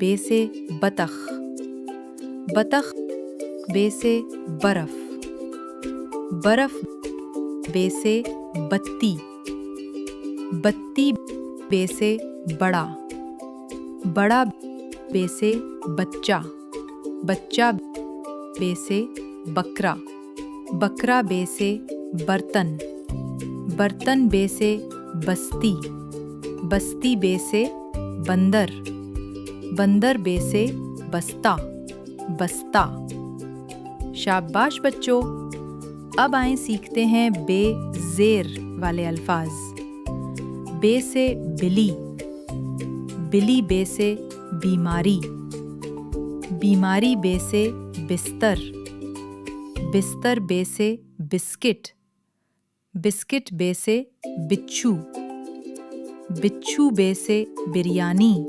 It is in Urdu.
بے سے بطخ، بطخ بے سے برف، برف بے سے بتی، بتی بے سے بڑا، بڑا بے سے بچہ، بچہ بے سے بکرا، بکرا بے سے برتن، برتن بے سے بستی، بستی بے سے بندر، بندر بے سے بستہ، بستہ۔ شاباش بچوں، اب آئیں سیکھتے ہیں بے زیر والے الفاظ۔ بے سے بلی، بلی بے سے بیماری، بیماری بے سے بستر، بستر بے سے بسکٹ، بسکٹ بے سے بچھو، بچھو بے سے بریانی،